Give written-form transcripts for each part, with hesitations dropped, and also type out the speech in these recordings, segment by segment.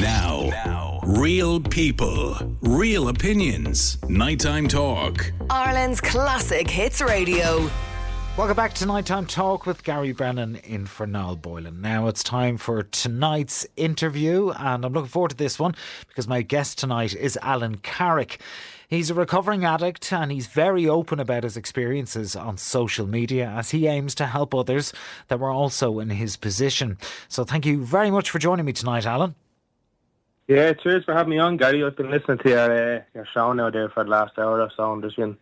Now, real people, real opinions. Nighttime Talk. Ireland's classic hits radio. Welcome back to Nighttime Talk with Gary Brennan in for Niall Boylan. Now it's time for tonight's interview, and I'm looking forward to this one because my guest tonight is Alan Carrick. He's a recovering addict and he's very open about his experiences on social media as he aims to help others that were also in his position. So thank you very much for joining me tonight, Alan. Yeah, cheers for having me on, Gary. I've been listening to your show now there for the last hour or so, and there's been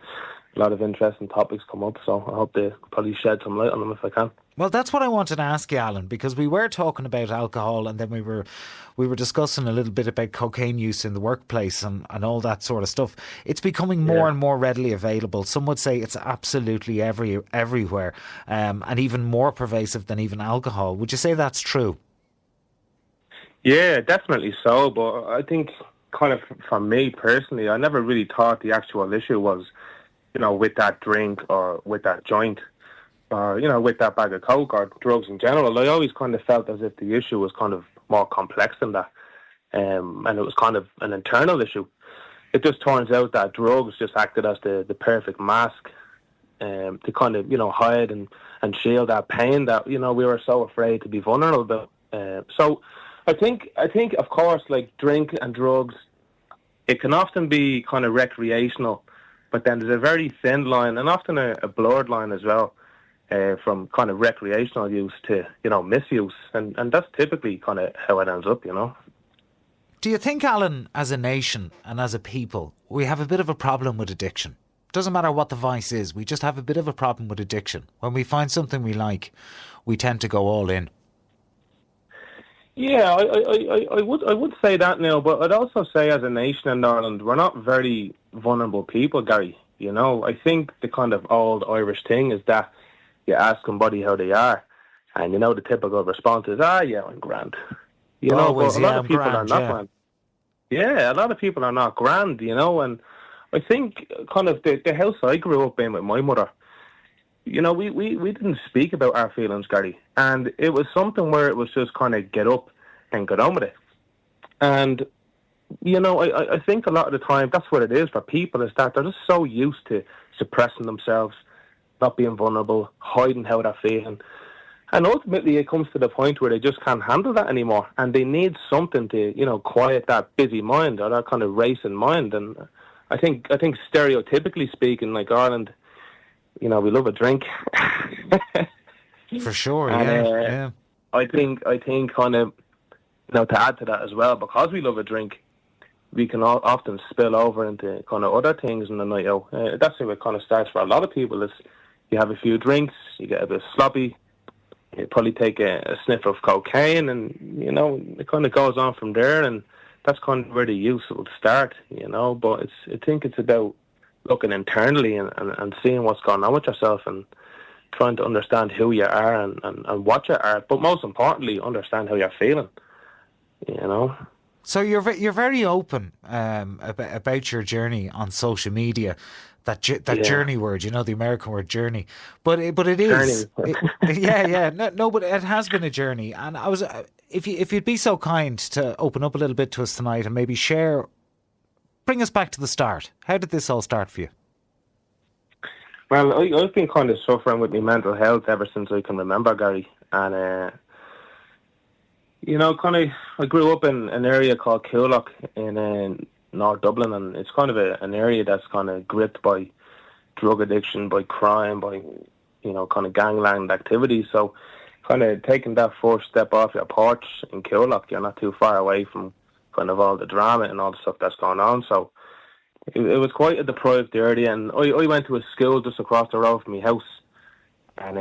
a lot of interesting topics come up, so I hope they probably shed some light on them if I can. Well, that's what I wanted to ask you, Alan, because we were talking about alcohol and then we were discussing a little bit about cocaine use in the workplace and all that sort of stuff. It's becoming more and more readily available. Some would say it's absolutely everywhere, and even more pervasive than even alcohol. Would you say that's true? Yeah, definitely so, but I think kind of for me personally, I never really thought the actual issue was, with that drink or with that joint or, with that bag of coke or drugs in general. I always kind of felt as if the issue was kind of more complex than that, and it was kind of an internal issue. It just turns out that drugs just acted as the perfect mask to kind of, hide and shield that pain that, we were so afraid to be vulnerable about. So I think, of course, like drink and drugs, it can often be kind of recreational, but then there's a very thin line and often a blurred line as well, from kind of recreational use to, misuse. And that's typically kind of how it ends up, Do you think, Alan, as a nation and as a people, we have a bit of a problem with addiction? Doesn't matter what the vice is, we just have a bit of a problem with addiction. When we find something we like, we tend to go all in. Yeah, I would say that now, but I'd also say as a nation in Ireland, we're not very vulnerable people, Gary. I think the kind of old Irish thing is that you ask somebody how they are, and the typical response is, yeah, I'm grand. Always, but a lot of people grand, are not grand. Yeah, a lot of people are not grand, and I think kind of the house I grew up in with my mother, we didn't speak about our feelings, Gary. And it was something where it was just kind of get up and get on with it. And, I think a lot of the time that's what it is for people, is that they're just so used to suppressing themselves, not being vulnerable, hiding how they're feeling. And ultimately it comes to the point where they just can't handle that anymore. And they need something to, quiet that busy mind or that kind of racing mind. And I think stereotypically speaking, like Ireland, we love a drink. For sure, yeah. I think kind of, to add to that as well, because we love a drink, we can often spill over into kind of other things in the night out. That's how it kind of starts for a lot of people. Is you have a few drinks, you get a bit sloppy, you probably take a sniff of cocaine, and, it kind of goes on from there, and that's kind of where the use will start, But I think it's about looking internally and seeing what's going on with yourself and trying to understand who you are and what you are, but most importantly, understand how you're feeling, So you're very open about your journey on social media. That journey word, the American word journey, but it is, but it has been a journey. And I was, if you'd be so kind to open up a little bit to us tonight and maybe bring us back to the start. How did this all start for you? Well, I've been kind of suffering with my mental health ever since I can remember, Gary. And, I grew up in an area called Coolock in North Dublin, and it's kind of an area that's kind of gripped by drug addiction, by crime, by, kind of gangland activities. So kind of taking that first step off your porch in Coolock, you're not too far away from kind of all the drama and all the stuff that's going on. So it was quite a deprived area, and I went to a school just across the road from my house. And,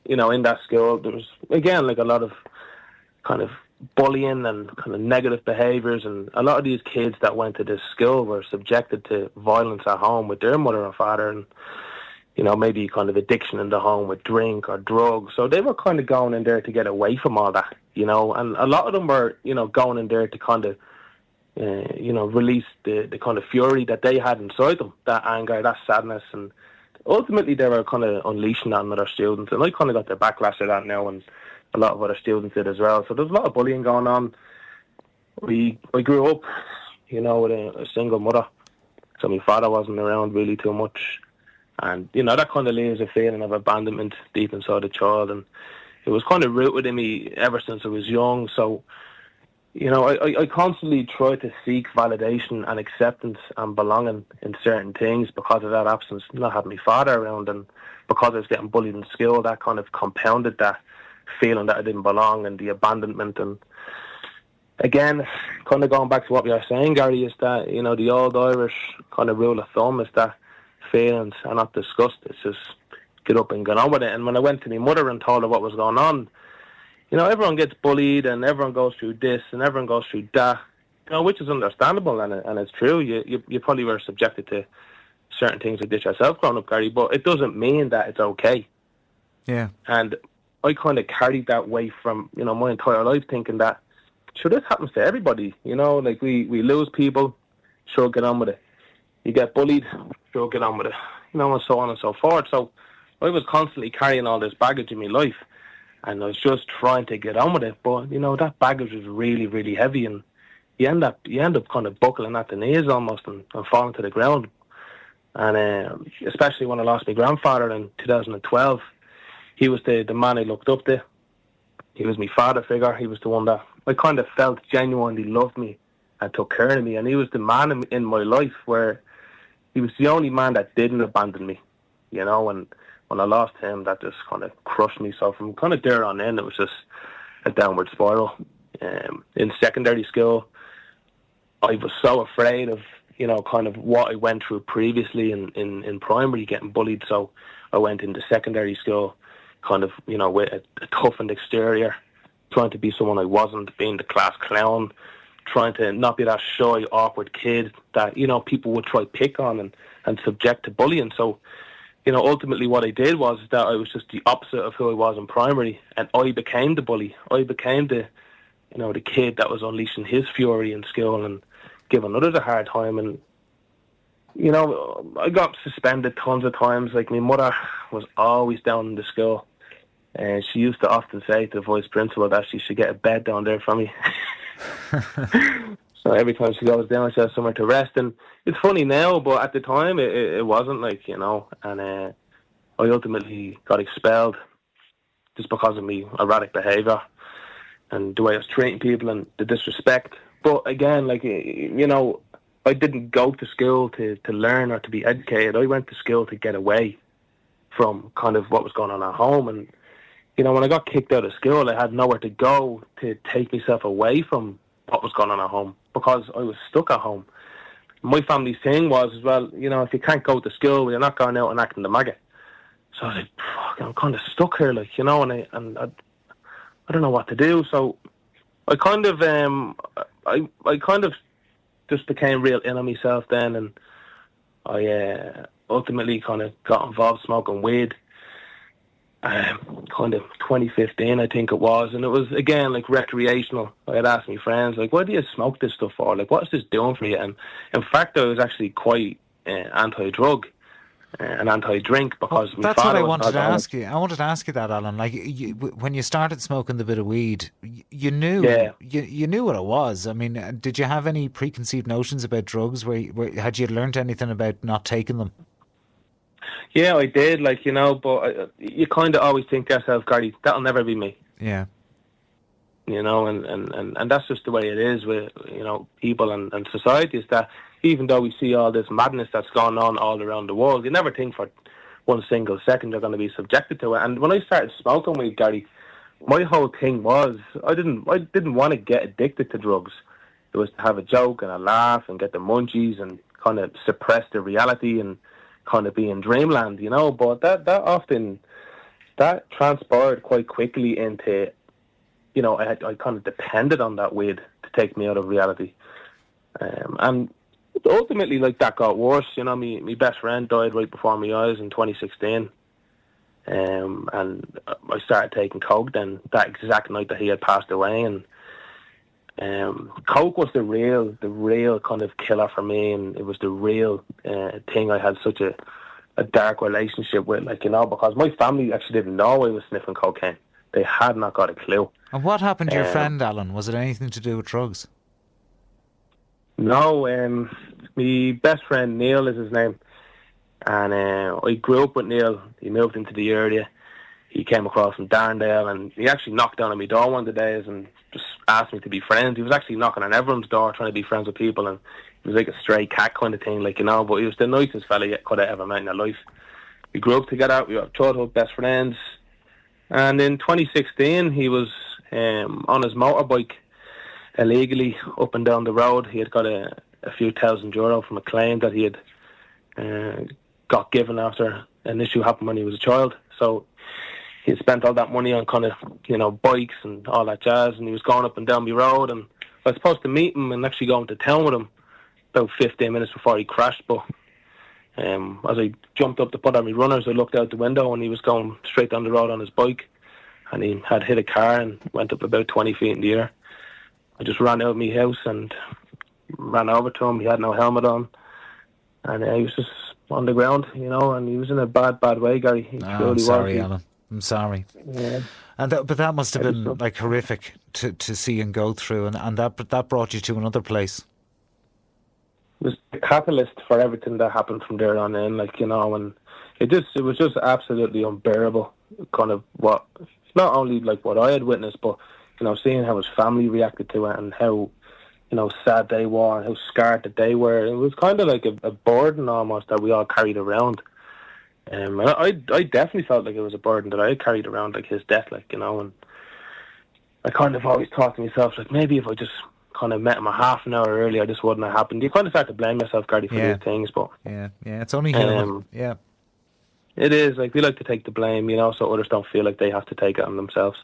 in that school, there was, again, like a lot of kind of bullying and kind of negative behaviours, and a lot of these kids that went to this school were subjected to violence at home with their mother and father, and, maybe kind of addiction in the home with drink or drugs. So they were kind of going in there to get away from all that, and a lot of them were, going in there to kind of, release the kind of fury that they had inside them, that anger, that sadness, and ultimately they were kind of unleashing that on other students. And I kind of got the backlash of that now, and a lot of other students did as well. So there's a lot of bullying going on. I grew up, with a single mother. So my father wasn't around really too much. And, that kind of leaves a feeling of abandonment deep inside the child. And it was kind of rooted in me ever since I was young. So, I constantly tried to seek validation and acceptance and belonging in certain things because of that absence, not having my father around. And because I was getting bullied in school, that kind of compounded that feeling that I didn't belong and the abandonment. And again, kind of going back to what we were saying, Gary, is that, the old Irish kind of rule of thumb is that feelings are not discussed. It's just get up and get on with it. And when I went to my mother and told her what was going on, everyone gets bullied and everyone goes through this and everyone goes through that, which is understandable and it's true. You probably were subjected to certain things like this yourself growing up, Gary, but it doesn't mean that it's okay. Yeah. And I kind of carried that weight from, my entire life, thinking that, sure, this happens to everybody, like we lose people, sure, get on with it. You get bullied, sure, get on with it, and so on and so forth. So I was constantly carrying all this baggage in my life, and I was just trying to get on with it. But, that baggage was really, really heavy, and you end up kind of buckling at the knees almost and falling to the ground. And especially when I lost my grandfather in 2012, he was the man I looked up to. He was my father figure. He was the one that I kind of felt genuinely loved me and took care of me. And he was the man in my life where he was the only man that didn't abandon me, and when I lost him, that just kind of crushed me. So from kind of there on in, it was just a downward spiral. In secondary school, I was so afraid of, kind of what I went through previously in primary, getting bullied. So I went into secondary school kind of, with a toughened exterior, trying to be someone I wasn't, being the class clown, trying to not be that shy, awkward kid that, people would try pick on and subject to bullying. So, ultimately what I did was that I was just the opposite of who I was in primary, and I became the bully. I became the kid that was unleashing his fury in school and giving others a hard time. And, I got suspended tons of times. Like, my mother was always down in the school, and she used to often say to the vice principal that she should get a bed down there for me. So every time she goes down, she has somewhere to rest. And it's funny now, but at the time, it wasn't and I ultimately got expelled just because of me erratic behaviour and the way I was treating people and the disrespect. But again, I didn't go to school to learn or to be educated. I went to school to get away from kind of what was going on at home. And, when I got kicked out of school, I had nowhere to go to take myself away from what was going on at home because I was stuck at home. My family's thing was as well, if you can't go to school, you're not going out and acting the maggot. So I was like, fuck, I'm kind of stuck here, and I don't know what to do. So I kind of, I kind of just became real in on myself then, and I ultimately kind of got involved smoking weed. Kind of 2015, I think it was, and it was again like recreational. I had asked my friends, like, "Why do you smoke this stuff for? Like, what is this doing for you?" And in fact, I was actually quite anti-drug and anti-drink because my that's what father I was wanted to alcoholic. ask you. I wanted to ask you that, Alan. Like, when you started smoking the bit of weed, you knew, you knew what it was. I mean, did you have any preconceived notions about drugs? Where had you learnt anything about not taking them? Yeah, I did, but you kind of always think to yourself, Gary, that'll never be me. Yeah. And that's just the way it is with, people and society, is that even though we see all this madness that's going on all around the world, you never think for one single second you're going to be subjected to it. And when I started smoking weed, Gary, my whole thing was I didn't want to get addicted to drugs. It was to have a joke and a laugh and get the munchies and kind of suppress the reality and kind of be in dreamland, but that transpired quite quickly into, I kind of depended on that weed to take me out of reality. And ultimately, that got worse. My best friend died right before my eyes in 2016. And I started taking coke then that exact night that he had passed away. And coke was the real kind of killer for me, and it was the real thing I had such a dark relationship with, because my family actually didn't know I was sniffing cocaine. They had not got a clue. And what happened to your friend, Alan? Was it anything to do with drugs? No, my best friend Neil is his name, and I grew up with Neil. He moved into the area. He came across from Darndale, and he actually knocked down on my door one of the days and just asked me to be friends. He was actually knocking on everyone's door trying to be friends with people, and he was like a stray cat kind of thing, like, you know, but he was the nicest fella you could have ever met in your life. We grew up together, we were childhood best friends, and in 2016 he was on his motorbike illegally up and down the road. He had got a few €1,000 from a claim that he had got given after an issue happened when he was a child. So he had spent all that money on kind of, you know, bikes and all that jazz, and he was going up and down the road, and I was supposed to meet him and actually go into town with him about 15 minutes before he crashed, but as I jumped up to put on my runners, I looked out the window and he was going straight down the road on his bike, and he had hit a car and went up about 20 feet in the air. I just ran out of my house and ran over to him. He had no helmet on, and he was just on the ground, you know, and he was in a bad way, Gary. I'm sorry, Alan. I'm sorry. Yeah. But that must have been like horrific to see and go through, and that brought you to another place. It was the catalyst for everything that happened from there on in, like, you know, and it was just absolutely unbearable, kind of what, not only like what I had witnessed, but, you know, seeing how his family reacted to it and how, you know, sad they were and how scarred that they were. It was kind of like a burden almost that we all carried around. And I definitely felt like it was a burden that I carried around, like his death, like, you know, and I kind of always thought to myself, like, maybe if I just kind of met him a half an hour earlier, this wouldn't have happened. You kind of start to blame yourself, Gary, for these things, but yeah, it's only human. Yeah, it is. Like, we like to take the blame, you know, so others don't feel like they have to take it on themselves.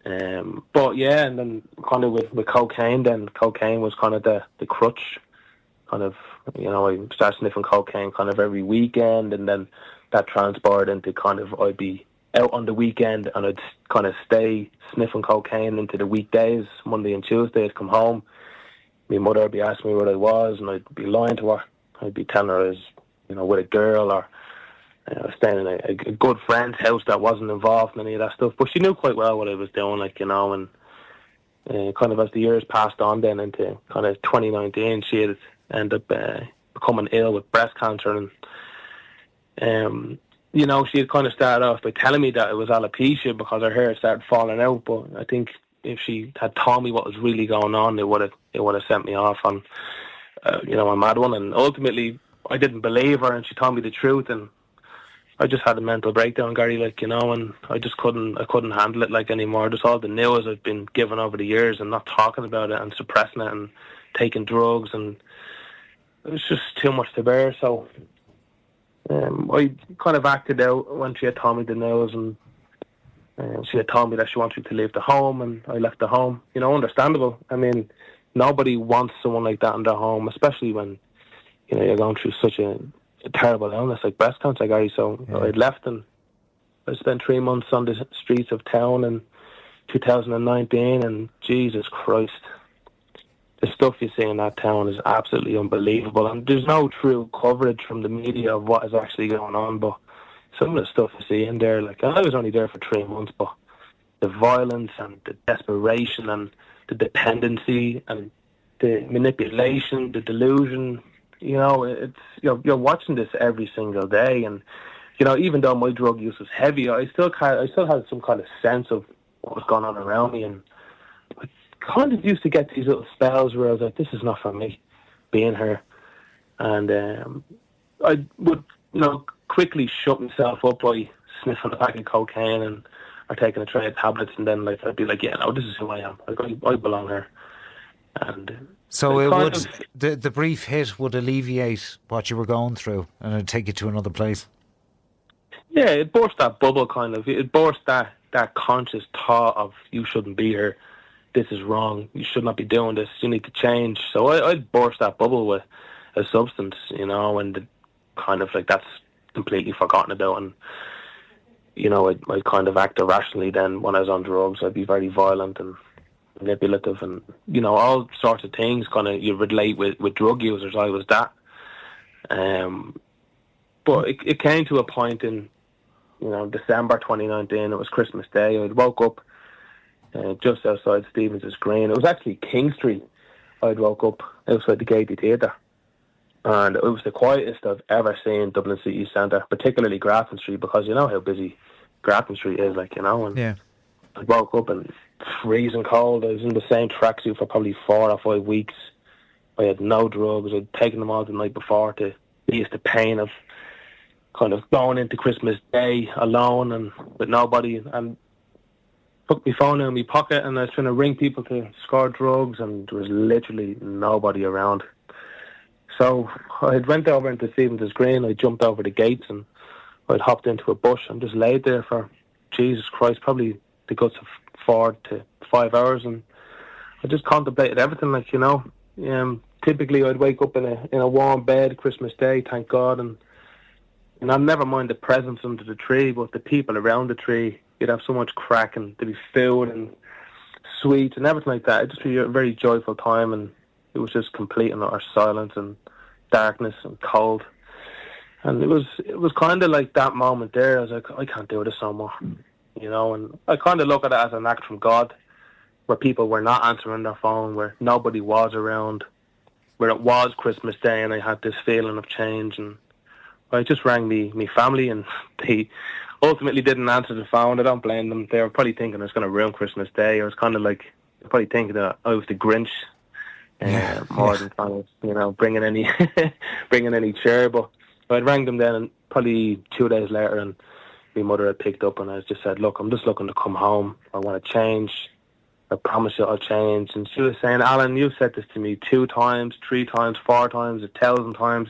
But yeah, and then kind of with cocaine, then cocaine was kind of the crutch. Kind of, you know, I started sniffing cocaine kind of every weekend, and then that transpired into kind of, I'd be out on the weekend and I'd kind of stay sniffing cocaine into the weekdays. Monday and Tuesday I'd come home, my mother would be asking me where I was, and I'd be lying to her. I'd be telling her I was, you know, with a girl, or staying in a good friend's house that wasn't involved in any of that stuff. But she knew quite well what I was doing, like, you know, and kind of as the years passed on then into kind of 2019, she had ended up becoming ill with breast cancer, and you know, she had kind of started off by telling me that it was alopecia because her hair started falling out, but I think if she had told me what was really going on, it would have sent me off on you know, a mad one. And ultimately I didn't believe her, and she told me the truth, and I just had a mental breakdown, Gary, like, you know, and I couldn't handle it, like, anymore. Just all the news I've been given over the years and not talking about it and suppressing it and taking drugs, and it was just too much to bear. So I kind of acted out when she had told me the news, and she had told me that she wanted me to leave the home, and I left the home. You know, understandable. I mean, nobody wants someone like that in their home, especially when, you know, you're going through such a terrible illness like breast cancer, Gary. So I left, and I spent 3 months on the streets of town in 2019, and Jesus Christ, the stuff you see in that town is absolutely unbelievable, and there's no true coverage from the media of what is actually going on. But some of the stuff you see in there, like, I was only there for 3 months, but the violence and the desperation and the dependency and the manipulation, the delusion, you know, it's, you're watching this every single day. And, you know, even though my drug use was heavy, I still had some kind of sense of what was going on around me, and I kind of used to get these little spells where I was like, this is not for me, being here. And I would, you know, quickly shut myself up by sniffing a pack of cocaine or taking a tray of tablets, and then, like, I'd be like, yeah, no, this is who I am. I belong here. And so it would, the brief hit would alleviate what you were going through, and it'd take you to another place. Yeah, it burst that bubble, kind of. It burst that conscious thought of, you shouldn't be here. This is wrong. You should not be doing this. You need to change. So I burst that bubble with a substance, you know, and kind of like that's completely forgotten about. And, you know, I kind of act irrationally then when I was on drugs. I'd be very violent and manipulative, and, you know, all sorts of things kind of you relate with drug users. I was that. But it came to a point in, you know, December 2019. It was Christmas Day. I woke up just outside Stevens's Green. It was actually King Street. I'd woke up outside the Gaiety Theatre, and it was the quietest I've ever seen Dublin City Centre, particularly Grafton Street, because you know how busy Grafton Street is, like, you know. And Yeah. I woke up and freezing cold. I was in the same tracksuit for probably 4 or 5 weeks. I had no drugs. I'd taken them all the night before to ease the pain of kind of going into Christmas Day alone and with nobody, and took my phone out of my pocket, and I was trying to ring people to score drugs, and there was literally nobody around. So I went over into Stephen's Green. I jumped over the gates, and I'd hopped into a bush and just laid there for, Jesus Christ, probably the guts of 4 to 5 hours, and I just contemplated everything, like, you know. Typically I'd wake up in a warm bed Christmas Day, thank God, and I'd never mind the presents under the tree, but the people around the tree, you'd have so much crack, and there'd be food and sweets and everything like that. It'd just be a very joyful time, and it was just complete and utter silence and darkness and cold. And it was kind of like that moment there. I was like, I can't do this no more, you know. And I kind of look at it as an act from God, where people were not answering their phone, where nobody was around, where it was Christmas Day, and I had this feeling of change. And I just rang me family, and they ultimately didn't answer the phone. I don't blame them. They were probably thinking I was going to ruin Christmas Day. I was kind of like, probably thinking that I was the Grinch, more than kind of, you know, bringing any cheer. But I'd rang them then, and probably 2 days later, and my mother had picked up, and I just said, look, I'm just looking to come home. I want to change. I promise you I'll change. And she was saying, Alan, you've said this to me 2 times, 3 times, 4 times, 1,000 times.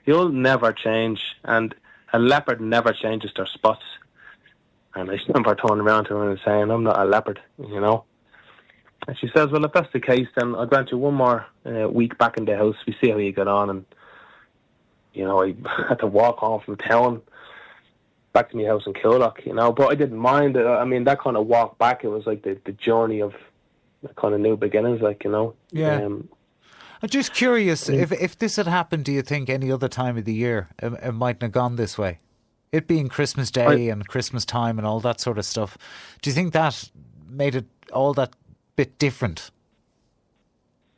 You'll never change, and a leopard never changes their spots. And I remember turning around to her and saying, I'm not a leopard, you know. And she says, well, if that's the case, then I'll grant you one more week back in the house. We see how you get on. And, you know, I had to walk home from town back to my house in Coolock, you know. But I didn't mind it. I mean, that kind of walk back, it was like the journey of kind of new beginnings, like, you know. Yeah. I'm just curious, if this had happened, do you think any other time of the year it mightn't have gone this way? It being Christmas Day and Christmas time and all that sort of stuff, do you think that made it all that bit different?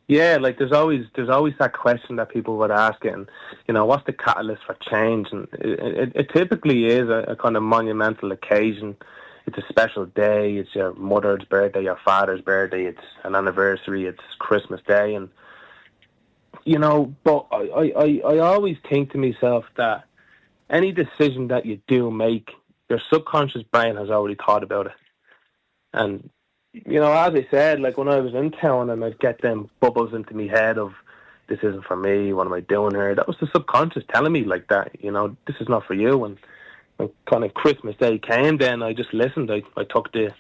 Yeah, like there's always that question that people would ask it, and, you know, what's the catalyst for change? And it typically is a kind of monumental occasion. It's a special day. It's your mother's birthday, your father's birthday. It's an anniversary. It's Christmas Day, and, you know, but I always think to myself that any decision that you do make, your subconscious brain has already thought about it. And, you know, as I said, like when I was in town and I'd get them bubbles into my head of, this isn't for me, what am I doing here? That was the subconscious telling me like that, you know, this is not for you. And when kind of Christmas Day came, then I just listened. I took the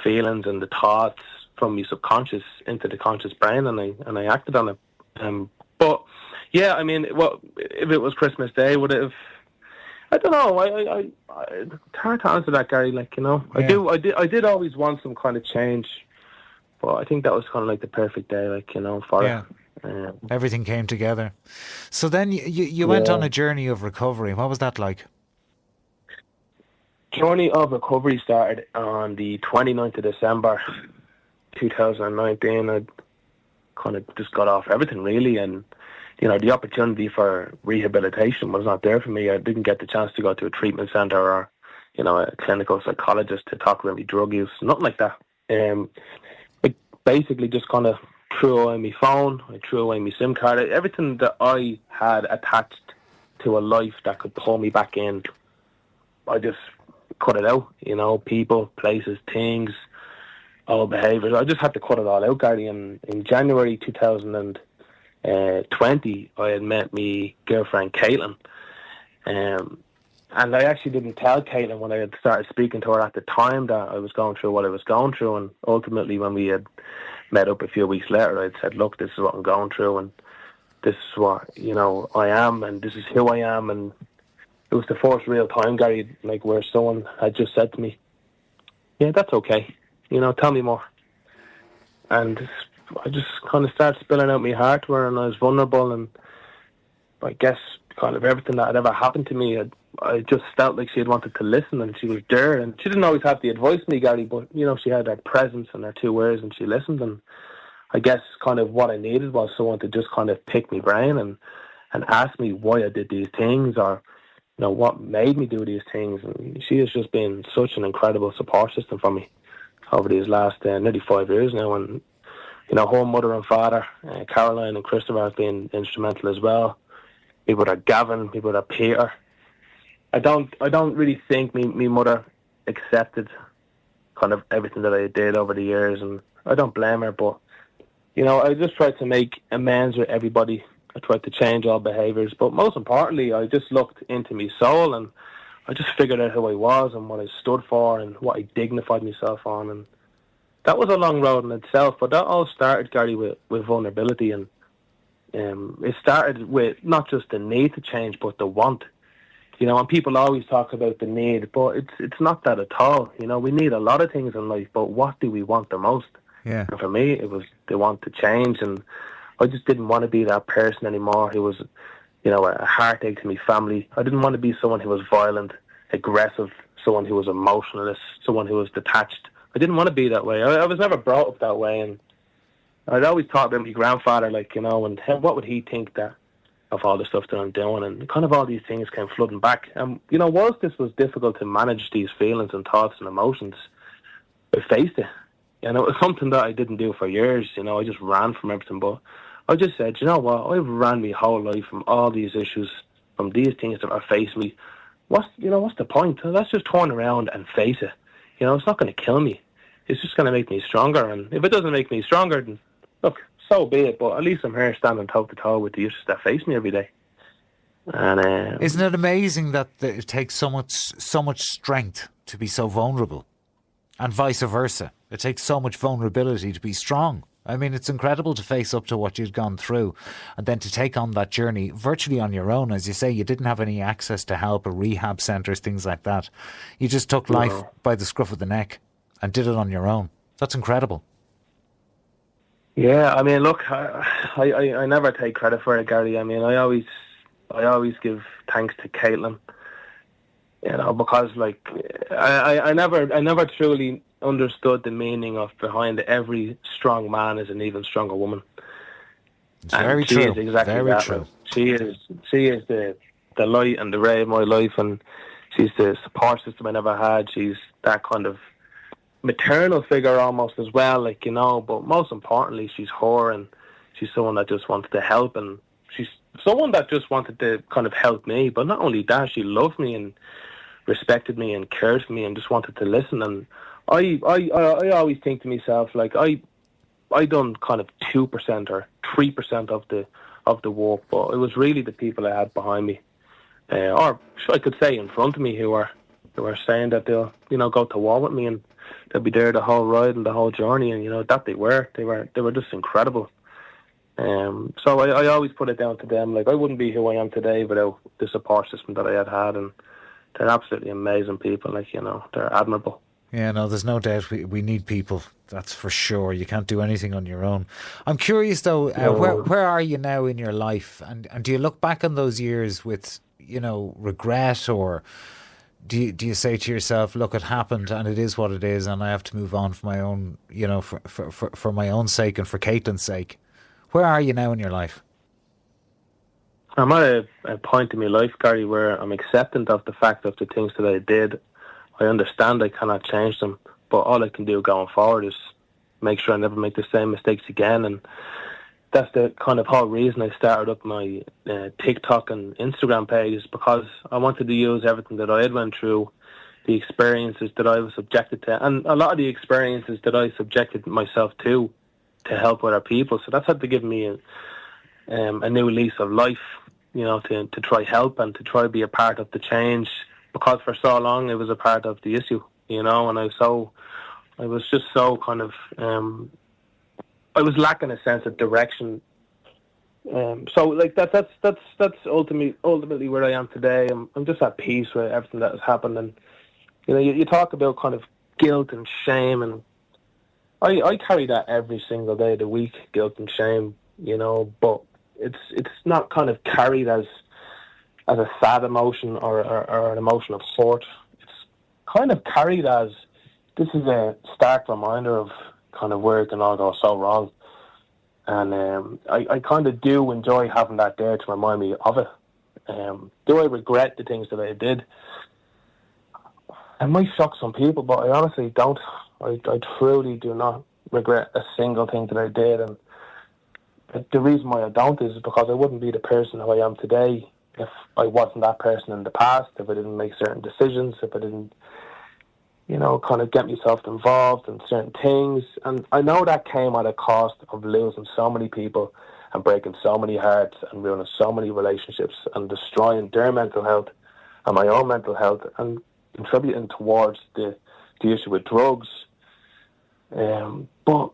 feelings and the thoughts from my subconscious into the conscious brain, and I acted on it. But yeah, I mean, well, if it was Christmas Day, would it have? I don't know. It's hard to answer that, Gary. Like, you know, yeah. I did always want some kind of change, but I think that was kind of like the perfect day, like, you know, for it. Everything came together. So then you went on a journey of recovery. What was that like? Journey of recovery started on the 29th of December 2019. I kind of just got off everything, really, and, you know, the opportunity for rehabilitation was not there for me. I didn't get the chance to go to a treatment centre or, you know, a clinical psychologist to talk about my drug use, nothing like that. I basically just kind of threw away my phone, I threw away my SIM card, everything that I had attached to a life that could pull me back in, I just cut it out, you know, people, places, things, all behaviours. I just had to cut it all out, Gary. And in January 2020, I had met my girlfriend, Caitlin. And I actually didn't tell Caitlin when I had started speaking to her at the time that I was going through what I was going through. And ultimately, when we had met up a few weeks later, I'd said, look, this is what I'm going through, and this is what, you know, I am, and this is who I am. And it was the first real time, Gary, like, where someone had just said to me, yeah, that's okay. You know, tell me more. And I just kind of started spilling out my heart to her, and I was vulnerable, and I guess kind of everything that had ever happened to me, I just felt like she had wanted to listen, and she was there, and she didn't always have the advice me, Gary, but, you know, she had her presence and her 2 words, and she listened, and I guess kind of what I needed was someone to just kind of pick my brain and ask me why I did these things, or what made me do these things. And she has just been such an incredible support system for me over these last nearly 5 years now. And her mother and father, Caroline and Christopher, have been instrumental as well. People like Gavin, people like Peter. I don't really think me mother accepted kind of everything that I did over the years, and I don't blame her. But I just tried to make amends with everybody. I tried to change all behaviours, but most importantly, I just looked into my soul, and I just figured out who I was and what I stood for and what I dignified myself on. And that was a long road in itself, but that all started, Gary, with vulnerability. And it started with not just the need to change, but the want. And people always talk about the need, but it's not that at all. We need a lot of things in life, but what do we want the most? Yeah. And for me, it was the want to change, and I just didn't want to be that person anymore who was, a heartache to my family. I didn't want to be someone who was violent, aggressive, someone who was emotionless, someone who was detached. I didn't want to be that way. I was never brought up that way, and I'd always thought about my grandfather, and what would he think that of all the stuff that I'm doing, and kind of all these things came flooding back. And whilst this was difficult to manage these feelings and thoughts and emotions, I faced it. And it was something that I didn't do for years. I just ran from everything. But I just said, what? I've ran my whole life from all these issues, from these things that are facing me. What's the point? Let's just turn around and face it. It's not going to kill me. It's just going to make me stronger. And if it doesn't make me stronger, then look, so be it. But at least I'm here standing toe to toe with the issues that face me every day. And isn't it amazing that it takes so much strength to be so vulnerable, and vice versa? It takes so much vulnerability to be strong. I mean, it's incredible to face up to what you'd gone through and then to take on that journey virtually on your own. As you say, you didn't have any access to help or rehab centres, things like that. You just took life by the scruff of the neck and did it on your own. That's incredible. Yeah, I mean, look, I never take credit for it, Gary. I mean, I always give thanks to Caitlin, because I never truly understood the meaning of behind every strong man is an even stronger woman. It's very true. She is exactly very that. True. She is the light and the ray of my life, and she's the support system I never had. She's that kind of maternal figure almost as well, but most importantly, she's her, and she's someone that just wanted to help, and she's someone that just wanted to kind of help me. But not only that, she loved me and respected me and cared for me and just wanted to listen. And I always think to myself, I done kind of 2% or 3% of the work, but it was really the people I had behind me, or I could say in front of me, who were saying that they'll go to war with me, and they'll be there the whole ride and the whole journey. And that they were just incredible. So I always put it down to them. I wouldn't be who I am today without the support system that I had, and they're absolutely amazing people. They're admirable. Yeah, no, there's no doubt we need people, that's for sure. You can't do anything on your own. I'm curious though, where are you now in your life? And do you look back on those years with, regret, or do you say to yourself, look, it happened and it is what it is, and I have to move on for my own, for my own sake and for Caitlin's sake? Where are you now in your life? I'm at a point in my life, Gary, where I'm acceptant of the fact of the things that I did. I understand I cannot change them, but all I can do going forward is make sure I never make the same mistakes again. And that's the kind of whole reason I started up my TikTok and Instagram pages, because I wanted to use everything that I had went through, the experiences that I was subjected to, and a lot of the experiences that I subjected myself to help other people. So that's had to give me a new lease of life, to try help and to try be a part of the change, because for so long it was a part of the issue, and I was just so kind of, I was lacking a sense of direction. So that's ultimately where I am today. I'm just at peace with everything that has happened. And you talk about kind of guilt and shame, and I carry that every single day of the week, guilt and shame, but it's not kind of carried as a sad emotion or an emotion of sort. It's kind of carried as, this is a stark reminder of kind of where it can all go so wrong. And I kind of do enjoy having that there to remind me of it. Do I regret the things that I did? It might shock some people, but I honestly don't. I truly do not regret a single thing that I did. And the reason why I don't is because I wouldn't be the person who I am today if I wasn't that person in the past, if I didn't make certain decisions, if I didn't, kind of get myself involved in certain things. And I know that came at a cost of losing so many people and breaking so many hearts and ruining so many relationships and destroying their mental health and my own mental health and contributing towards the issue with drugs. But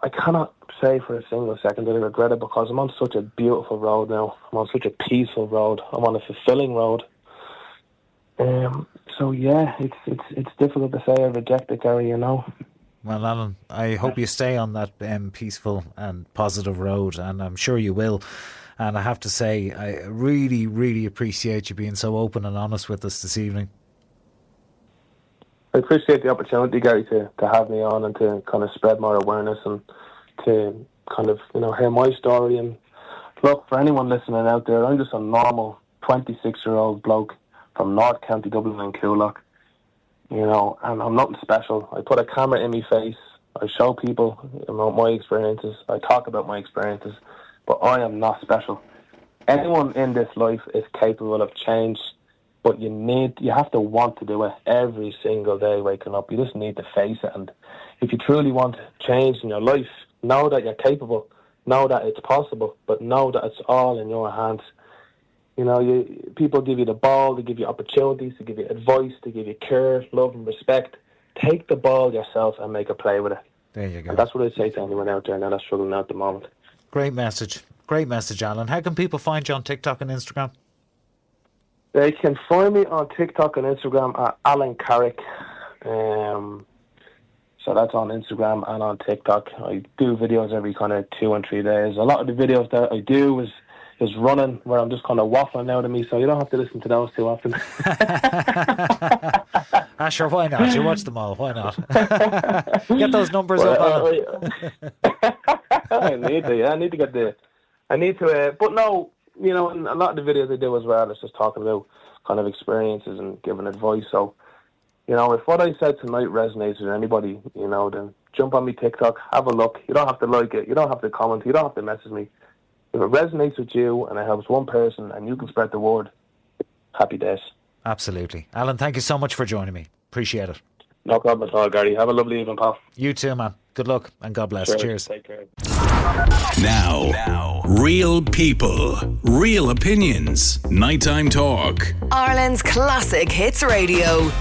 I cannot say for a single second that I regret it, because I'm on such a beautiful road now. I'm on such a peaceful road. I'm on a fulfilling road. So yeah, it's difficult to say I reject it, Gary, Well, Alan, I hope you stay on that peaceful and positive road, and I'm sure you will. And I have to say, I really, really appreciate you being so open and honest with us this evening. I appreciate the opportunity, Gary, to have me on and to kind of spread more awareness and to kind of, hear my story. And look, for anyone listening out there, I'm just a normal 26-year-old bloke from North County Dublin and Coolock, and I'm nothing special. I put a camera in my face. I show people about my experiences. I talk about my experiences, but I am not special. Anyone in this life is capable of change, but you have to want to do it every single day waking up. You just need to face it. And if you truly want change in your life, know that you're capable, know that it's possible, but know that it's all in your hands. People give you the ball, they give you opportunities, they give you advice, they give you care, love and respect. Take the ball yourself and make a play with it. There you go. And that's what I'd say to anyone out there now that's struggling at the moment. Great message, Alan. How can people find you on TikTok and Instagram? They can find me on TikTok and Instagram at Alan Carrick. So that's on Instagram and on TikTok. I do videos every kind of 2 and 3 days. A lot of the videos that I do is running, where I'm just kind of waffling out of me, so you don't have to listen to those too often. Sure, why not? You watch them all, why not? Get those numbers up, Alan. I need to get but no, and a lot of the videos I do as well is just talking about kind of experiences and giving advice. So, if what I said tonight resonates with anybody, then jump on me TikTok, have a look. You don't have to like it, you don't have to comment, you don't have to message me. If it resonates with you and it helps one person and you can spread the word, happy days. Absolutely. Alan, thank you so much for joining me. Appreciate it. No problem at all, Gary. Have a lovely evening, pal. You too, man. Good luck and God bless. Sure. Cheers. Take care. Now, real people, real opinions. Nighttime Talk. Ireland's classic hits radio.